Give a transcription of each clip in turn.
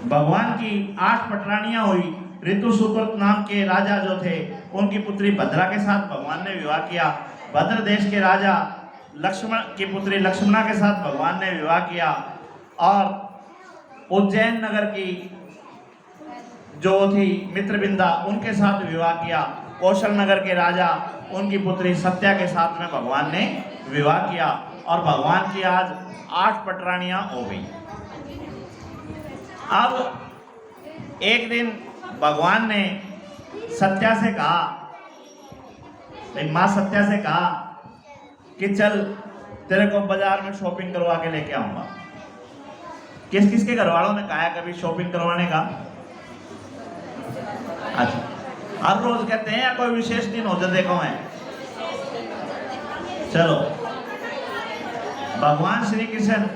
भगवान की 8 पटरानियां हुई। ऋतु सुकृत नाम के राजा जो थे, उनकी पुत्री भद्रा के साथ भगवान ने विवाह किया। भद्र देश के राजा लक्ष्मण की पुत्री लक्ष्मणा के साथ भगवान ने विवाह किया। और उज्जैन नगर की जो थी मित्रविंदा, उनके साथ विवाह किया। कौशल नगर के राजा, उनकी पुत्री सत्या के साथ में भगवान ने विवाह किया। और भगवान की आज 8 पटरानियां हो गई। अब एक दिन भगवान ने सत्या से कहा, मां सत्या से कहा कि चल तेरे को बाजार में शॉपिंग करवा के लेके आऊंगा। किस किस के घर वालों ने कहा है कभी शॉपिंग करवाने का? अच्छा, हर रोज कहते हैं या कोई विशेष दिन हो जो देखो है? चलो, भगवान श्री कृष्ण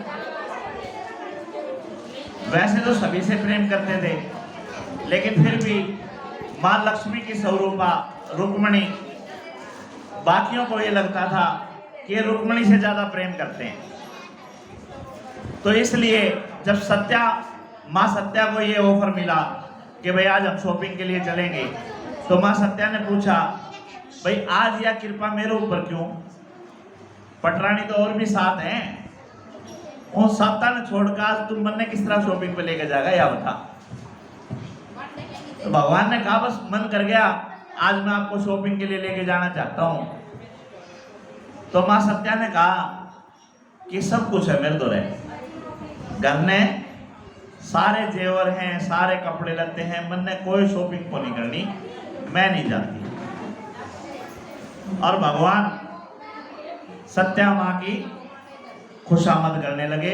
वैसे तो सभी से प्रेम करते थे, लेकिन फिर भी मां लक्ष्मी की स्वरूपा रुक्मणी, बाकियों को ये लगता था कि रुक्मणी से ज्यादा प्रेम करते हैं। तो इसलिए जब मां सत्या को ये ऑफर मिला कि भाई आज हम शॉपिंग के लिए चलेंगे, तो मां सत्या ने पूछा, भाई आज यह कृपा मेरे ऊपर क्यों? पटरानी तो और भी 7 हैं, उन 7 ने छोड़कर आज तुम मन ने किस तरह शॉपिंग पे लेकर जाएगा, या बता। तो भगवान ने कहा बस मन कर गया, आज मैं आपको शॉपिंग के लिए लेके जाना चाहता हूं। तो मां सत्या ने कहा कि सब कुछ है मेरे द्वारा, घर में सारे जेवर हैं, सारे कपड़े लत्ते हैं, मन ने कोई शॉपिंग को नहीं करनी, मैं नहीं जाती। और भगवान सत्या मां की खुशामद करने लगे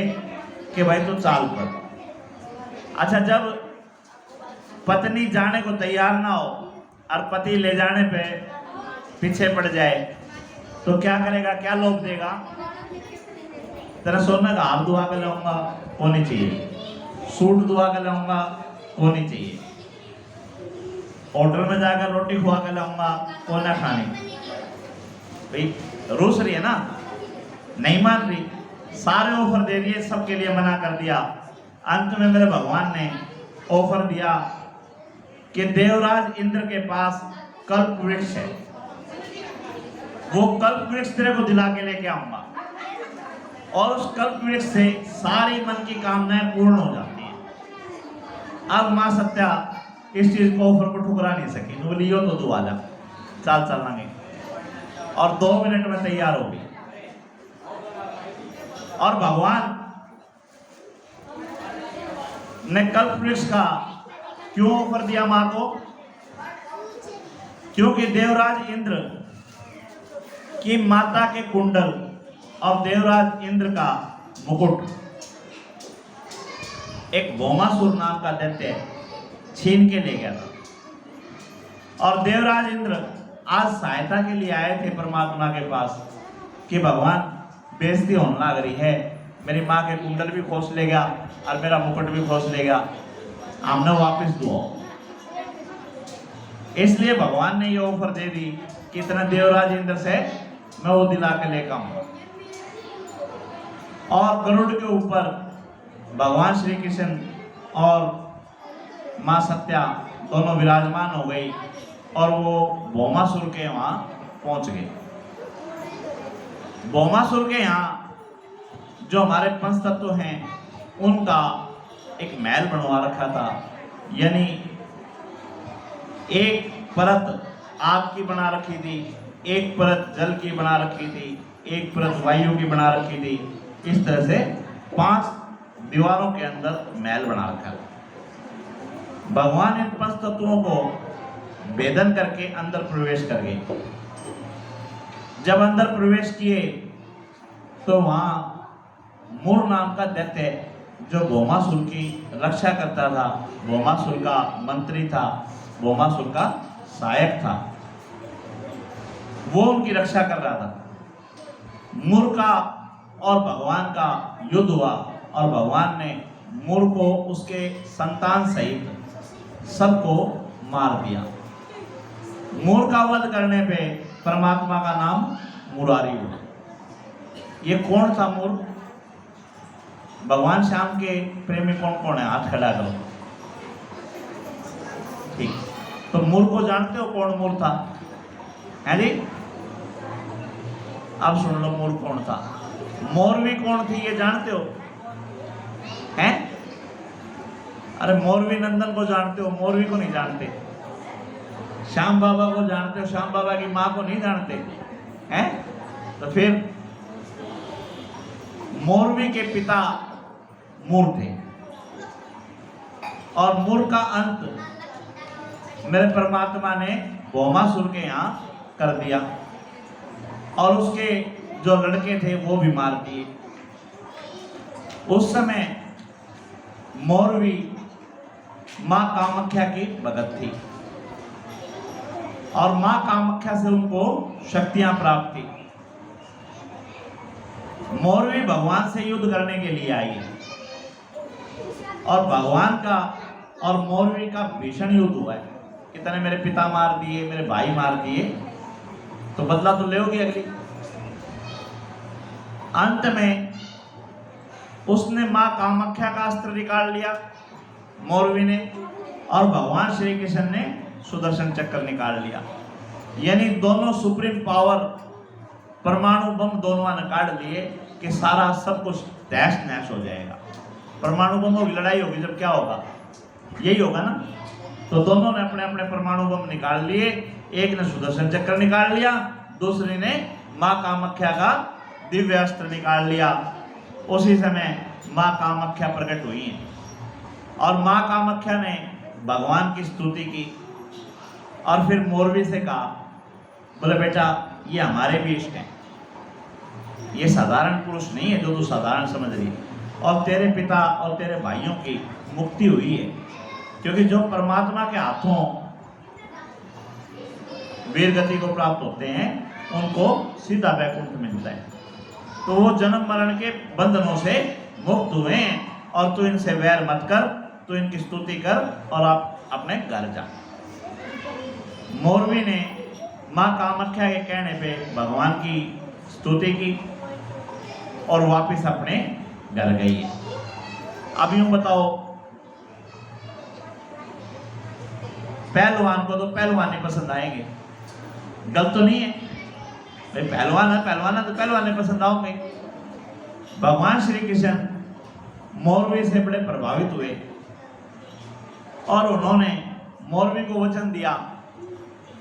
कि भाई तो चाल पर। अच्छा, जब पत्नी जाने को तैयार ना हो और पति ले जाने पे पीछे पड़ जाए तो क्या करेगा, क्या लोभ देगा? तेरा सोना का हाथ दुआ कर लाऊंगा, होनी चाहिए। सूट दुआ कर लाऊंगा, होनी चाहिए। होटल में जाकर रोटी खुआ कर लाऊंगा, वो ना खानी। भाई रूस रही है ना, नहीं मान रही, सारे ऑफर दे दिए, सबके लिए मना कर दिया। अंत में मेरे भगवान ने ऑफर दिया कि देवराज इंद्र के पास कल्प वृक्ष है, वो कल्प वृक्ष तेरे को दिला के लेके आऊंगा, और उस कल्प वृक्ष से सारी मन की कामनाएं पूर्ण हो जाती हैं। अब मां सत्या इस चीज को ऑफर को ठुकरा नहीं सकी, तो बोली यो तो तू आजा, चाल चलेंगे। और 2 मिनट में तैयार हो गई। और भगवान ने कल्प वृक्ष का क्यों ऑफर दिया मां को? क्योंकि देवराज इंद्र की माता के कुंडल और देवराज इंद्र का मुकुट एक भौमासुर नाम का दैत्य छीन के ले गया था। और देवराज इंद्र आज सहायता के लिए आए थे परमात्मा के पास कि भगवान बेइज्जती होने लग रही है, मेरी माँ के कुंडल भी खोस लेगा और मेरा मुकुट भी खोस लेगा, हमने वापस दो। इसलिए भगवान ने ये ऑफर दे दी कि इतना देवराज इंद्र से मैं वो दिला के लेकर आऊंगा। और गरुड़ के ऊपर भगवान श्री कृष्ण और मां सत्या दोनों विराजमान हो गई और वो भौमासुर के वहां पहुंच गए। भौमासुर के यहाँ जो हमारे पंच तत्व हैं उनका एक महल बनवा रखा था, यानी एक परत आग की बना रखी थी, एक परत जल की बना रखी थी, एक परत वायु की बना रखी थी। इस तरह से 5 दीवारों के अंदर महल बना रखा था। भगवान इन पंच तत्वों को भेदन करके अंदर प्रवेश कर गए। जब अंदर प्रवेश किए तो वहां मूर नाम का दैत्य जो भौमासुर की रक्षा करता था, भौमासुर का मंत्री था, भौमासुर का सहायक था, वो उनकी रक्षा कर रहा था। मूर का और भगवान का युद्ध हुआ और भगवान ने मूर को उसके संतान सहित सबको मार दिया। मूर का वध करने पे परमात्मा का नाम मुरारी हुआ। ये कौन था मूर? भगवान श्याम के प्रेमी कौन कौन है? हाथ खड़ा करो। ठीक। तो मूर को जानते हो कौन मूर था? है जी? अब सुन लो मूर कौन था। मौरवी कौन थी ये जानते हो? हैं? अरे मौरवी नंदन को जानते हो, मौरवी को नहीं जानते। श्याम बाबा को जानते हो, श्याम बाबा की मां को नहीं जानते हैं? तो फिर मौरवी के पिता मूर थे और मूर का अंत मेरे परमात्मा ने भौमासुर के यहाँ कर दिया और उसके जो लड़के थे वो भी मार दिए। उस समय मौरवी मां कामाख्या की भगत थी और मां कामाख्या से उनको शक्तियां प्राप्त थी। मौरवी भगवान से युद्ध करने के लिए आई और भगवान का और मौरवी का भीषण युद्ध हुआ है। कितने मेरे पिता मार दिए, मेरे भाई मार दिए, तो बदला तो लेोगे अगली। अंत में उसने मां कामाख्या का अस्त्र निकाल लिया मौरवी ने, और भगवान श्री कृष्ण ने सुदर्शन चक्र निकाल लिया। यानी दोनों सुप्रीम पावर परमाणु बम दोनों ने काट लिए कि सारा सब कुछ तहस नहस हो जाएगा। परमाणु बमों की लड़ाई होगी जब क्या होगा? यही होगा ना। तो दोनों ने अपने अपने परमाणु बम निकाल लिए। एक ने सुदर्शन चक्र निकाल लिया, दूसरी ने मां कामाख्या का दिव्य अस्त्र निकाल लिया। उसी समय मां कामाख्या प्रकट हुई है और मां कामाख्या ने भगवान की स्तुति की और फिर मौरवी से कहा, बोले बेटा ये हमारे भी इष्ट हैं, ये साधारण पुरुष नहीं है जो तू साधारण समझ रही है, और तेरे पिता और तेरे भाइयों की मुक्ति हुई है। क्योंकि जो परमात्मा के हाथों वीर गति को प्राप्त होते हैं उनको सीधा वैकुंठ मिलता है। तो वो जन्म मरण के बंधनों से मुक्त हुए हैं और तू इनसे वैर मत कर, तू इनकी स्तुति कर और आप अपने घर जा। मौरवी ने मां कामाख्या के कहने पे भगवान की स्तुति की और वापस अपने घर गई है। अब यूं बताओ, पहलवान को तो पहलवान नहीं पसंद आएंगे, गलत तो नहीं है भाई? पहलवान है तो पहलवान नहीं पसंद आओगे। भगवान श्री कृष्ण मौरवी से बड़े प्रभावित हुए और उन्होंने मौरवी को वचन दिया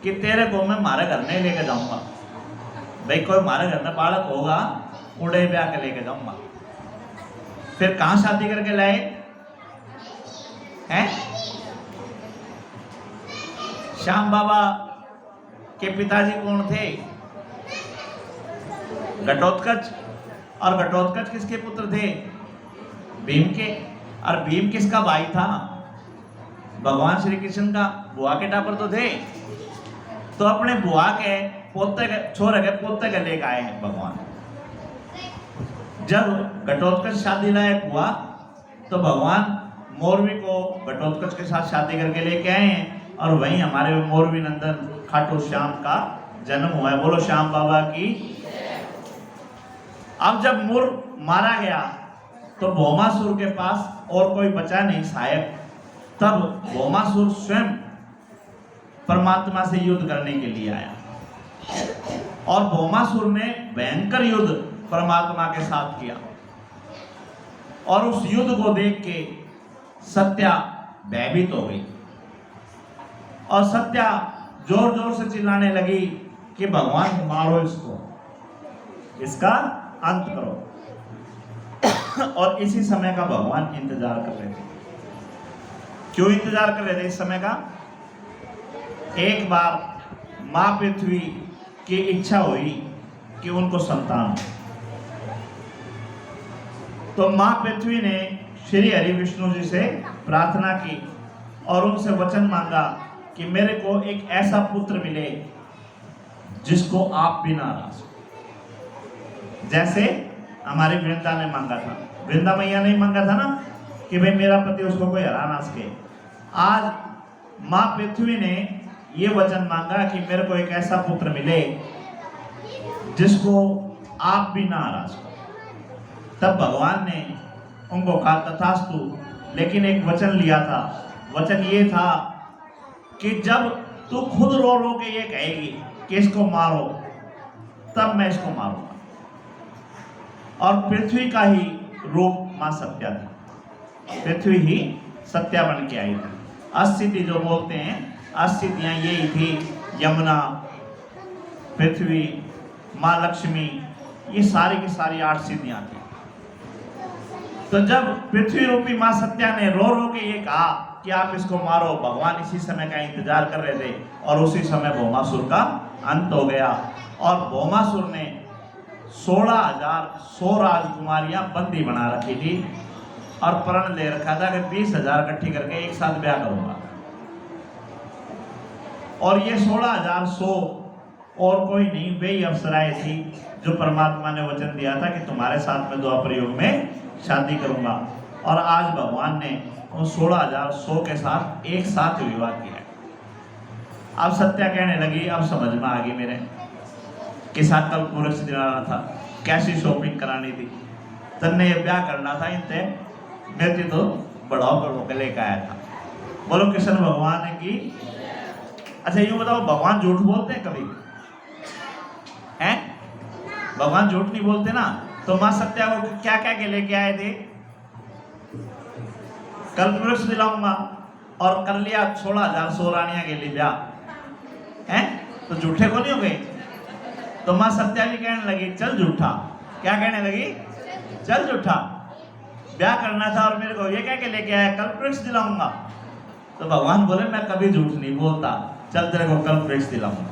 कि तेरे को मैं हमारे घर में लेके जाऊंगा। भाई कोई हमारे घर में बालक होगा, उड़े ब्याह के लेके जाऊंगा। फिर कहां शादी करके लाए हैं? श्याम बाबा के पिताजी कौन थे? घटोत्कच। और घटोत्कच किसके पुत्र थे? भीम के। और भीम किसका भाई था? भगवान श्री कृष्ण का। बुआ के टापर तो थे। तो अपने बुआ के पोते के छोरे के पोते के लेकर आए हैं भगवान। जब घटोत्कच शादी लायक हुआ तो भगवान मौरवी को घटोत्कच के साथ शादी करके लेके आए हैं और वहीं हमारे मौरवी नंदन खाटू श्याम का जन्म हुआ है। बोलो श्याम बाबा की। अब जब मूर मारा गया तो भौमासुर के पास और कोई बचा नहीं सहायक। तब भौमासुर स्वयं परमात्मा से युद्ध करने के लिए आया और भौमासुर ने भयंकर युद्ध परमात्मा के साथ किया और उस युद्ध को देख के सत्या भयभीत हो गई और सत्या जोर जोर से चिल्लाने लगी कि भगवान मारो इसको, इसका अंत करो। और इसी समय का भगवान इंतजार कर रहे थे। क्यों इंतजार कर रहे थे इस समय का? एक बार मां पृथ्वी की इच्छा हुई कि उनको संतान हो, तो मां पृथ्वी ने श्री हरि विष्णु जी से प्रार्थना की और उनसे वचन मांगा कि मेरे को एक ऐसा पुत्र मिले जिसको आप भी नाराज। जैसे हमारी वृंदा ने मांगा था, वृंदा मैया ने मांगा था ना कि भाई मेरा पति उसको कोई हरा ना सके। आज मां पृथ्वी ने ये वचन मांगा कि मेरे को एक ऐसा पुत्र मिले जिसको आप भी ना हरा सको। तब भगवान ने उनको कहा तथास्तु, लेकिन एक वचन लिया था। वचन ये था कि जब तू खुद रो रो के ये कहेगी कि इसको मारो, तब मैं इसको मारूंगा। और पृथ्वी का ही रूप मां सत्या थी, पृथ्वी ही सत्या बन के आई थी। अस्थिति जो बोलते हैं, अस्थितियां यही थी, यमुना, पृथ्वी, मां लक्ष्मी, ये सारी की सारी 8 सिद्धियां थी। तो जब पृथ्वी रूपी मां सत्या ने रो रो के ये कहा कि आप इसको मारो, भगवान इसी समय का इंतजार कर रहे थे और उसी समय भौमासुर का अंत हो गया। और भौमासुर ने 16,100 राजकुमारियां बंदी बना रखी थी और प्रण ले रखा था कि 20,000 इकट्ठी करके एक साथ ब्याह करूंगा। और ये 16,100 और कोई नहीं, वे ही अप्सराएं थी जो परमात्मा ने वचन दिया था कि तुम्हारे साथ में द्वापर युग में शादी करूंगा। और आज भगवान ने उन 16,100 के साथ एक साथ विवाह किया। अब सत्या कहने लगी, अब समझ में आ गई मेरे कि कल पूरक से दिलाना था, कैसी शॉपिंग करानी थी, तन्ने ये ब्याह करना था, इनते मेरे तो बढ़ाओ बढ़ो के लेकर आया था। बोलो कृष्ण भगवान की। अच्छा यूं बताओ, भगवान झूठ बोलते हैं कभी? हैं? भगवान झूठ नहीं बोलते ना। तो मां सत्या को क्या क्या के लेके आए थे? कल वृक्ष दिलाऊंगा और कर लिया 16,100 रानियां के लिए ब्याह। हैं? तो झूठे को नहीं हो गए? तो मां सत्या भी कहने लगी चल झूठा। क्या कहने लगी? चल झूठा, ब्याह करना था और मेरे को ये कह के लेके आया कल वृक्ष दिलाऊंगा। तो भगवान बोले मैं कभी झूठ नहीं बोलता, चल तेरे को कल वृक्ष दिलाऊंगा।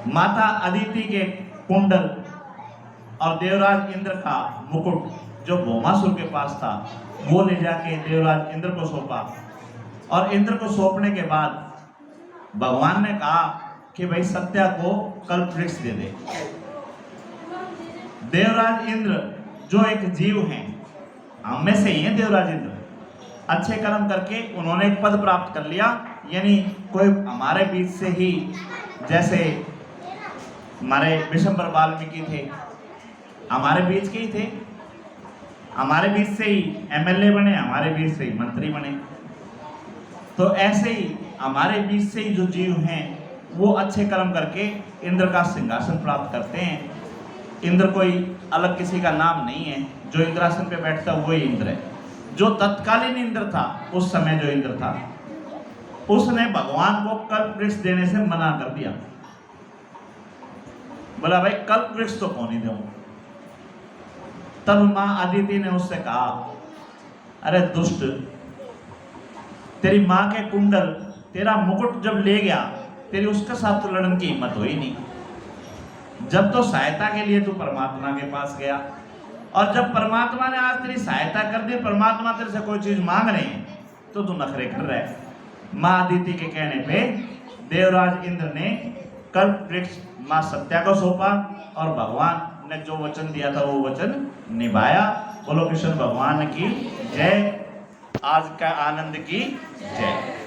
माता अदिति के कुंडल और देवराज इंद्र का मुकुट जो भौमासुर के पास था, वो ले जाके देवराज इंद्र को सौंपा। और इंद्र को सौंपने के बाद भगवान ने कहा कि भाई सत्या को कल्प वृक्ष दे दे। देवराज इंद्र जो एक जीव हैं, हम में से ही हैं देवराज इंद्र, अच्छे कर्म करके उन्होंने एक पद प्राप्त कर लिया। यानी कोई हमारे बीच से ही, जैसे हमारे विशंबर वाल्मीकि थे, हमारे बीच के ही थे, हमारे बीच से ही एमएलए बने, हमारे बीच से ही मंत्री बने। तो ऐसे ही हमारे बीच से ही जो जीव हैं वो अच्छे कर्म करके इंद्र का सिंहासन प्राप्त करते हैं। इंद्र कोई अलग किसी का नाम नहीं है, जो इंद्रासन पे बैठता वही इंद्र है। जो तत्कालीन इंद्र था, उस समय जो इंद्र था, उसने भगवान को कल्प वृक्ष देने से मना कर दिया। बोला भाई कल्प वृक्ष तो कौन ही दूं। तब मां अदिति ने उससे कहा, अरे दुष्ट, तेरी मां के कुंडल, तेरा मुकुट जब ले गया, तेरी उसके साथ तो लड़न की हिम्मत हुई नहीं। जब तो सहायता के लिए तू परमात्मा के पास गया, और जब परमात्मा ने आज तेरी सहायता कर दी, परमात्मा तेरे से कोई चीज मांग रहे हैं, तो तू नखरे कर रहा है। मां अदिति के कहने पे देवराज इंद्र ने कल्प वृक्ष मां सत्या को सौंपा और भगवान ने जो वचन दिया था वो वचन निभाया। बोलो कृष्ण भगवान की जय। आज का आनंद की जय।